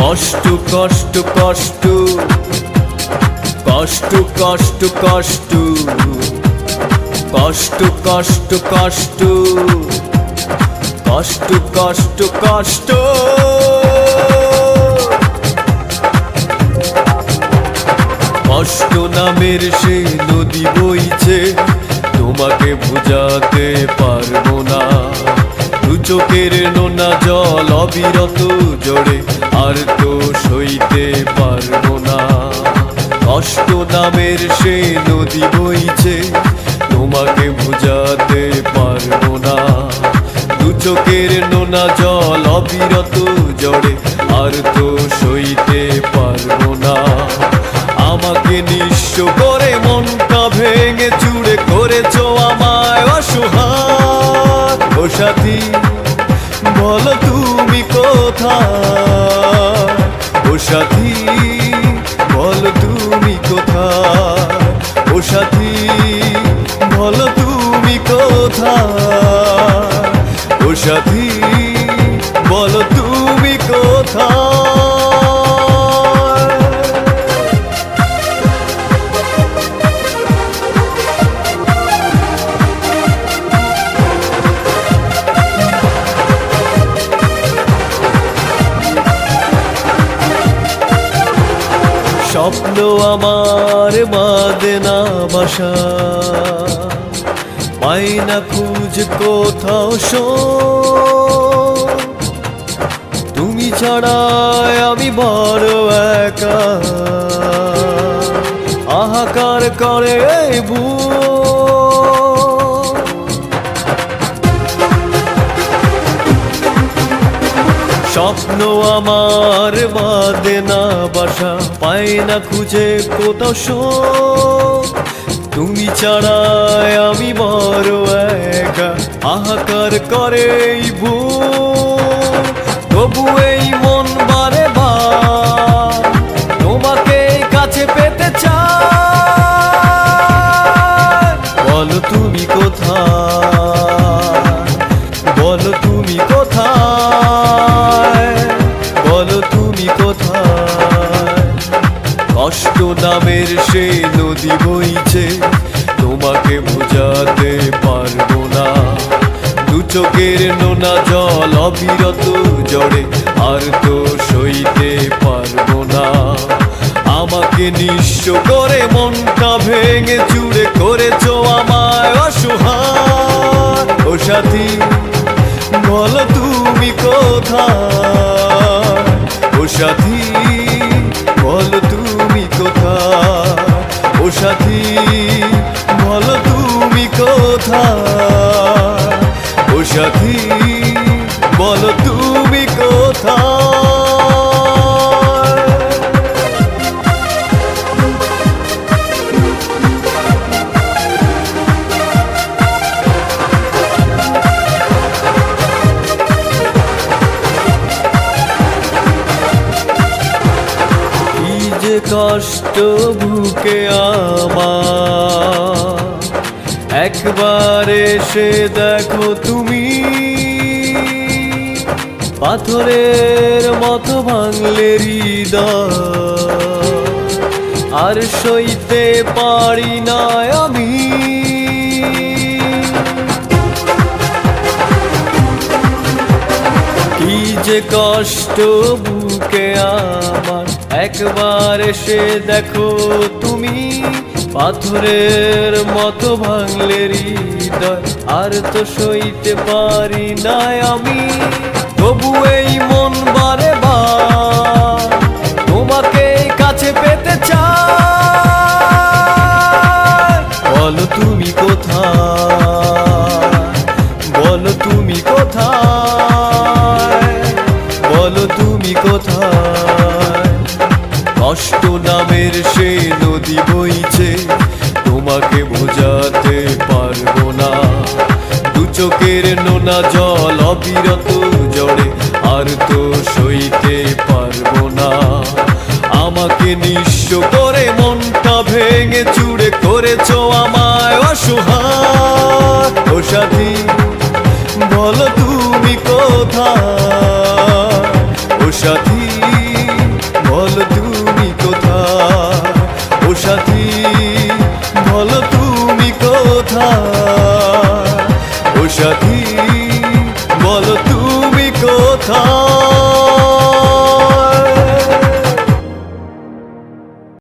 কষ্ট কষ্ট কষ্ট কষ্ট কষ্ট কষ্ট কষ্ট কষ্ট কষ্ট কষ্ট কষ্ট কষ্ট কষ্ট নামের সে নদী বইছে, তোমাকে বোঝাতে পারবো না। দু চোখের নোনা জল অবিরত জোরে, আর তো সইতে পারবো না। কষ্ট নামের সে নদী বইছে, তোমাকে বোঝাতে পারবো না। দু চোখের নোনা জল অবিরত জোরে, আর তো সইতে পারবো না। আমাকে নিঃস্ব করে মনটা ভেঙে চুরে করেছো আমায় অসহায়। ও সাথী বলো তুমি কোথায়, ও সাথী বলো তুমি কোথায়, ও সাথী বলো তুমি কোথায়, ও সাথী বলো তুমি কোথায়। স্বপ্ন আমার বাঁধে না বাসা, পাই না খুঁজ কোথাও তুমি ছাড়াই আমি বড় একা। হাহাকার করে স্বপ্ন আমার বাঁধে না বাসা, পাই না খুঁজে কোথাও তুমি ছাড়াই আমি বড় একা। হাহাকার করে তবু এই মন বারে বার তোমাকে কাছে পেতে চায়। বলো তুমি কোথায়, বলো তুমি কোথায়, বলো তুমি কোথায়। কষ্ট নামের সে নদী বইছে, তোমাকে বোঝাতে পারবো না। দু চোখের নোনা জল অবিরত জড়ে, আর তো সইতে পারবো না। আমাকে নিঃস্ব করে মনটা ভেঙে চুরে করেছো আমায় অসহায়। ও সাথী বলো তুমি কোথায়, ও সাথী বলো তুমি কোথায়, ও সাথী বলো তুমি কোথায়, ও সাথী বলো তুমি কোথায়। কষ্ট বুকে আমার একবার এসে দেখো তুমি, পাথরের মতো ভাঙলে হৃদয়, আর সইতে পারি না আমি। কি যে কষ্ট বুকে আমার একবার এসে দেখো তুমি, পাথরের মতো ভাঙলে হৃদয়, আর তো সইতে পারি না আমি। তবু এই মন বারে বার তোমাকে কাছে পেতে চায়। বলো তুমি কোথায়, বলো তুমি কোথায়, বলো তুমি কোথায়। কষ্ট নামের সে নদী বইছে, তোমাকে বোঝাতে পারবো না। দু চোখের নোনা জল অবিরত জড়ে, আর তো সইতে পারবো না। আমাকে নিঃস্ব করে মনটা ভেঙে চুরে করেছো আমায় অসহায়। ও সাথী বলো তুমি কোথায়, ও সাথী বলো তুমি কোথায়, ও সাথী বলো তুমি কোথায়, ও সাথী